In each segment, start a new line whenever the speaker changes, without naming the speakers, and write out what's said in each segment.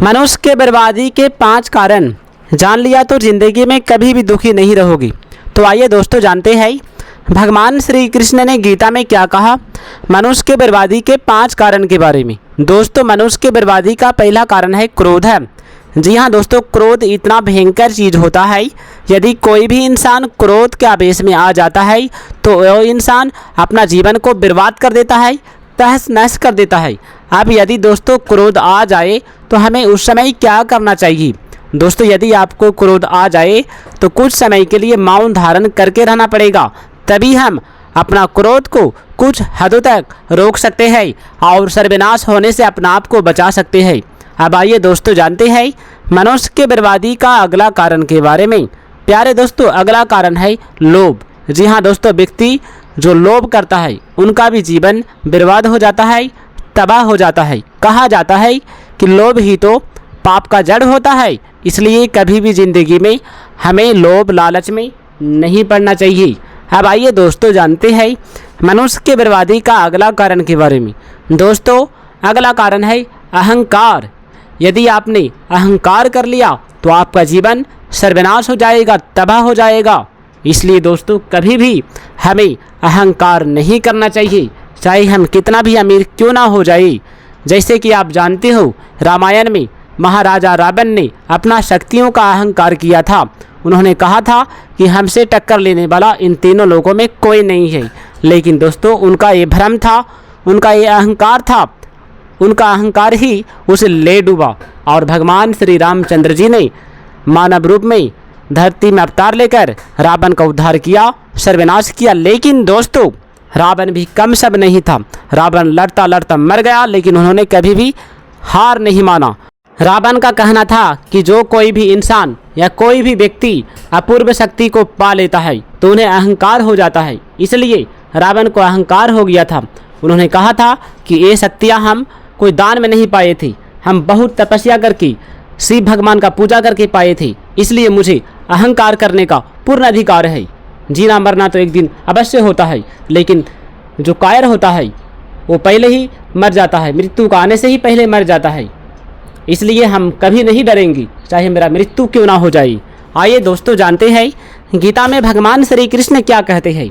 मनुष्य के बर्बादी के 5 कारण जान लिया तो ज़िंदगी में कभी भी दुखी नहीं रहोगी। तो आइए दोस्तों जानते हैं भगवान श्री कृष्ण ने गीता में क्या कहा मनुष्य के बर्बादी के 5 कारण के बारे में। दोस्तों मनुष्य के बर्बादी का पहला कारण है क्रोध है। जी हाँ दोस्तों, क्रोध इतना भयंकर चीज़ होता है, यदि कोई भी इंसान क्रोध के आवेश में आ जाता है तो वह इंसान अपना जीवन को बर्बाद कर देता है, तहस नहस कर देता है। अब यदि दोस्तों क्रोध आ जाए तो हमें उस समय क्या करना चाहिए। दोस्तों यदि आपको क्रोध आ जाए तो कुछ समय के लिए मौन धारण करके रहना पड़ेगा, तभी हम अपना क्रोध को कुछ हदों तक रोक सकते हैं और सर्वनाश होने से अपना आप को बचा सकते हैं। अब आइए दोस्तों जानते हैं मनुष्य के बर्बादी का अगला कारण के बारे में। प्यारे दोस्तों, अगला कारण है लोभ। जी हाँ दोस्तों, व्यक्ति जो लोभ करता है उनका भी जीवन बर्बाद हो जाता है, तबाह हो जाता है। कहा जाता है कि लोभ ही तो पाप का जड़ होता है, इसलिए कभी भी ज़िंदगी में हमें लोभ लालच में नहीं पड़ना चाहिए। अब आइए दोस्तों जानते हैं मनुष्य के बर्बादी का अगला कारण के बारे में। दोस्तों अगला कारण है अहंकार। यदि आपने अहंकार कर लिया तो आपका जीवन सर्वनाश हो जाएगा, तबाह हो जाएगा। इसलिए दोस्तों कभी भी हमें अहंकार नहीं करना चाहिए, चाहे हम कितना भी अमीर क्यों ना हो जाए। जैसे कि आप जानते हो रामायण में महाराजा रावण ने अपना शक्तियों का अहंकार किया था। उन्होंने कहा था कि हमसे टक्कर लेने वाला इन तीनों लोगों में कोई नहीं है। लेकिन दोस्तों उनका ये भ्रम था, उनका ये अहंकार था, उनका अहंकार ही उसे ले डूबा। और भगवान श्री रामचंद्र जी ने मानव रूप में धरती में अवतार लेकर रावण का उद्धार किया, सर्वनाश किया। लेकिन दोस्तों रावण भी कम सब नहीं था। रावण लड़ता लड़ता मर गया, लेकिन उन्होंने कभी भी हार नहीं माना। रावण का कहना था कि जो कोई भी इंसान या कोई भी व्यक्ति अपूर्व शक्ति को पा लेता है तो उन्हें अहंकार हो जाता है। इसलिए रावण को अहंकार हो गया था। उन्होंने कहा था कि ये शक्तियाँ हम कोई दान में नहीं पाए थे, हम बहुत तपस्या करके शिव भगवान का पूजा करके पाए थे, इसलिए मुझे अहंकार करने का पूर्ण अधिकार है। जीना मरना तो एक दिन अवश्य होता है, लेकिन जो कायर होता है वो पहले ही मर जाता है, मृत्यु का आने से ही पहले मर जाता है। इसलिए हम कभी नहीं डरेंगे, चाहे मेरा मृत्यु क्यों ना हो जाए। आइए दोस्तों जानते हैं गीता में भगवान श्री कृष्ण क्या कहते हैं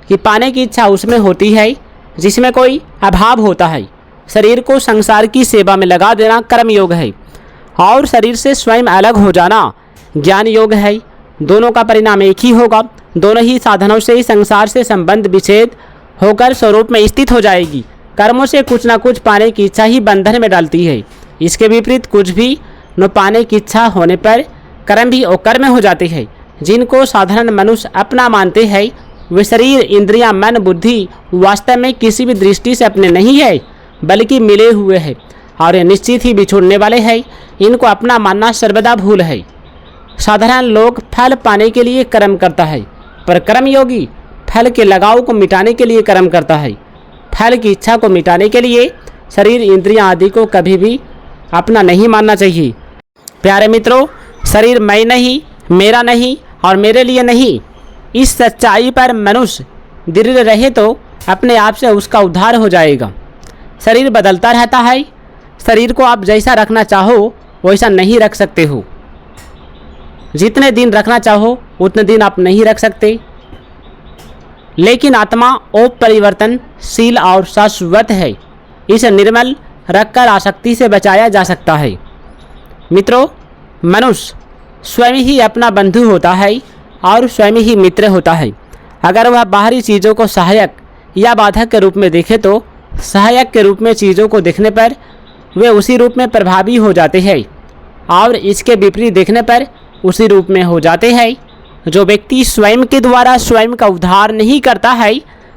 कि पाने की इच्छा उसमें होती है जिसमें कोई अभाव होता है। शरीर को संसार की सेवा में लगा देना कर्म योग है और शरीर से स्वयं अलग हो जाना ज्ञान योग है। दोनों का परिणाम एक ही होगा। दोनों ही साधनों से ही संसार से संबंध विच्छेद होकर स्वरूप में स्थित हो जाएगी। कर्मों से कुछ ना कुछ पाने की इच्छा ही बंधन में डालती है। इसके विपरीत कुछ भी न पाने की इच्छा होने पर कर्म भी अकर्म हो जाते हैं। जिनको साधारण मनुष्य अपना मानते हैं वे शरीर, इंद्रियां, मन, बुद्धि वास्तव में किसी भी दृष्टि से अपने नहीं है, बल्कि मिले हुए हैं और ये निश्चित ही बिछोड़ने वाले हैं। इनको अपना मानना सर्वदा भूल है। साधारण लोग फल पाने के लिए कर्म करता है, पर कर्मयोगी फल के लगाव को मिटाने के लिए कर्म करता है। फल की इच्छा को मिटाने के लिए शरीर, इंद्रियां आदि को कभी भी अपना नहीं मानना चाहिए। प्यारे मित्रों, शरीर मैं नहीं, मेरा नहीं और मेरे लिए नहीं, इस सच्चाई पर मनुष्य दृढ़ रहे तो अपने आप से उसका उद्धार हो जाएगा। शरीर बदलता रहता है। शरीर को आप जैसा रखना चाहो वैसा नहीं रख सकते हो। जितने दिन रखना चाहो उतने दिन आप नहीं रख सकते। लेकिन आत्मा अपरिवर्तनशील और शाश्वत है। इसे निर्मल रखकर आसक्ति से बचाया जा सकता है। मित्रों, मनुष्य स्वयं ही अपना बंधु होता है और स्वयं ही मित्र होता है। अगर वह बाहरी चीज़ों को सहायक या बाधक के रूप में देखे तो सहायक के रूप में चीज़ों को देखने पर वे उसी रूप में प्रभावी हो जाते हैं और इसके विपरीत देखने पर उसी रूप में हो जाते हैं। जो व्यक्ति स्वयं के द्वारा स्वयं का उद्धार नहीं करता है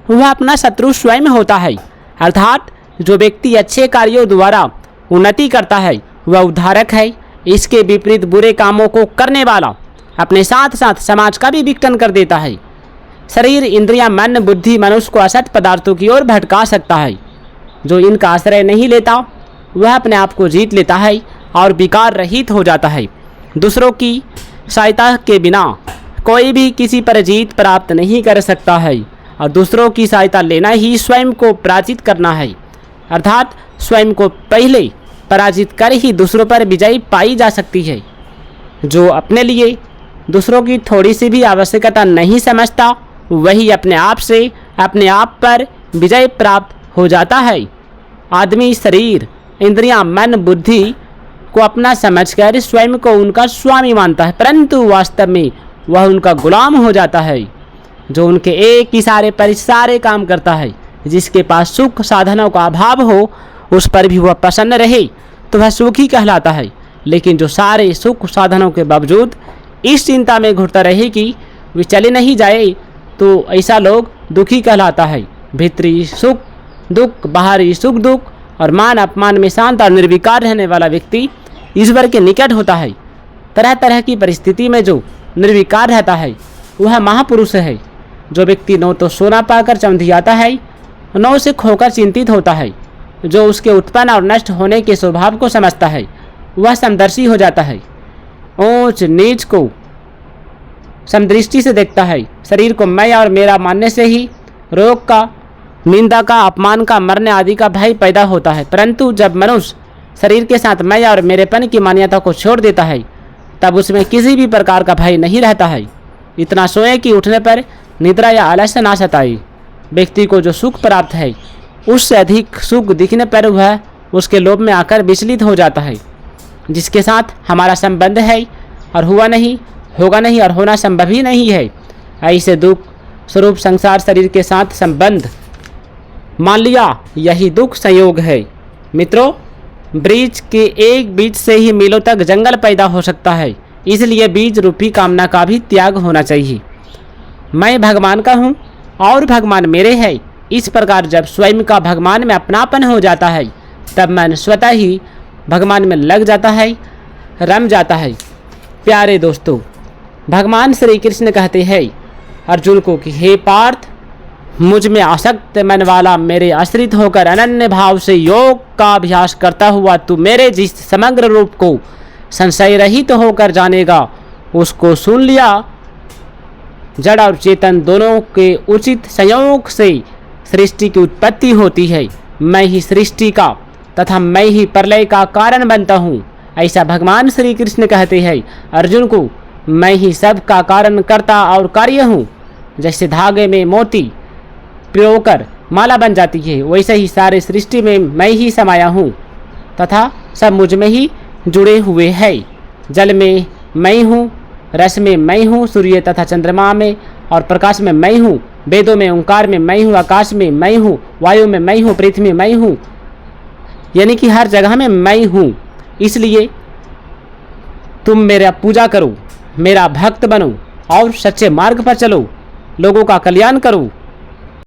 वह अपना शत्रु स्वयं होता है। अर्थात जो व्यक्ति अच्छे कार्यों द्वारा उन्नति करता है वह उद्धारक है। इसके विपरीत बुरे कामों को करने वाला अपने साथ साथ समाज का भी विघटन कर देता है। शरीर, इंद्रियां, मन, बुद्धि मनुष्य को असत पदार्थों की ओर भटका सकता है। जो इनका आश्रय नहीं लेता वह अपने आप को जीत लेता है और विकार रहित हो जाता है। दूसरों की सहायता के बिना कोई भी किसी पर जीत प्राप्त नहीं कर सकता है और दूसरों की सहायता लेना ही स्वयं को पराजित करना है। अर्थात स्वयं को पहले पराजित कर ही दूसरों पर विजयी पाई जा सकती है। जो अपने लिए दूसरों की थोड़ी सी भी आवश्यकता नहीं समझता, वही अपने आप से अपने आप पर विजय प्राप्त हो जाता है। आदमी शरीर, इंद्रियां, मन, बुद्धि को अपना समझकर स्वयं को उनका स्वामी मानता है, परंतु वास्तव में वह उनका गुलाम हो जाता है। जो उनके एक इशारे पर सारे काम करता है। जिसके पास सुख साधनों का अभाव हो, उस पर भी वह प्रसन्न रहे तो वह सुखी कहलाता है। लेकिन जो सारे सुख साधनों के बावजूद इस चिंता में घुटता रहे कि वे चले नहीं जाए, तो ऐसा लोग दुखी कहलाता है। भीतरी सुख दुख, बाहरी सुख दुख और मान अपमान में शांत और निर्विकार रहने वाला व्यक्ति ईश्वर के निकट होता है। तरह तरह की परिस्थिति में जो निर्विकार रहता है वह महापुरुष है। जो व्यक्ति न तो सोना पाकर चमधियाता है, न उसे खोकर चिंतित होता है, जो उसके उत्पन्न और नष्ट होने के स्वभाव को समझता है, वह समदर्शी हो जाता है। ऊंच नीच को समदृष्टि से देखता है। शरीर को मैं और मेरा मानने से ही रोग का, निंदा का, अपमान का, मरने आदि का भय पैदा होता है। परंतु जब मनुष्य शरीर के साथ मैं और मेरेपन की मान्यता को छोड़ देता है, तब उसमें किसी भी प्रकार का भय नहीं रहता है। इतना सोए कि उठने पर निद्रा या आलस्य ना सताए। व्यक्ति को जो सुख प्राप्त है, उससे अधिक सुख दिखने पर वह उसके लोभ में आकर विचलित हो जाता है। जिसके साथ हमारा संबंध है और हुआ नहीं, होगा नहीं और होना संभव ही नहीं है, ऐसे दुख स्वरूप संसार शरीर के साथ संबंध मान लिया, यही दुख संयोग है। मित्रों, वृक्ष के एक बीज से ही मीलों तक जंगल पैदा हो सकता है। इसलिए बीज रूपी कामना का भी त्याग होना चाहिए। मैं भगवान का हूँ और भगवान मेरे है। इस प्रकार जब स्वयं का भगवान में अपनापन हो जाता है, तब मन स्वतः ही भगवान में लग जाता है, रम जाता है। प्यारे दोस्तों, भगवान श्री कृष्ण कहते हैं अर्जुन को कि हे पार्थ, मुझ में आसक्त मन वाला मेरे आश्रित होकर अनन्य भाव से योग का अभ्यास करता हुआ तू मेरे जिस समग्र रूप को संशय रहित होकर जानेगा, उसको सुन लिया। जड़ और चेतन दोनों के उचित संयोग से सृष्टि की उत्पत्ति होती है। मैं ही सृष्टि का तथा मैं ही प्रलय का कारण बनता हूँ, ऐसा भगवान श्री कृष्ण कहते हैं अर्जुन को। मैं ही सब का कारण करता और कार्य हूँ। जैसे धागे में मोती पिरोकर माला बन जाती है, वैसे ही सारे सृष्टि में मैं ही समाया हूँ तथा सब मुझ में ही जुड़े हुए हैं। जल में मैं हूँ, रस में मैं हूँ, सूर्य तथा चंद्रमा में और प्रकाश में मैं हूँ, वेदों में ओंकार में मैं हूँ, आकाश में मैं हूँ, वायु में मैं हूँ, पृथ्वी में मैं हूँ, यानी कि हर जगह में मैं हूँ। इसलिए तुम मेरा पूजा करो, मेरा भक्त बनो और सच्चे मार्ग पर चलो, लोगों का कल्याण करो।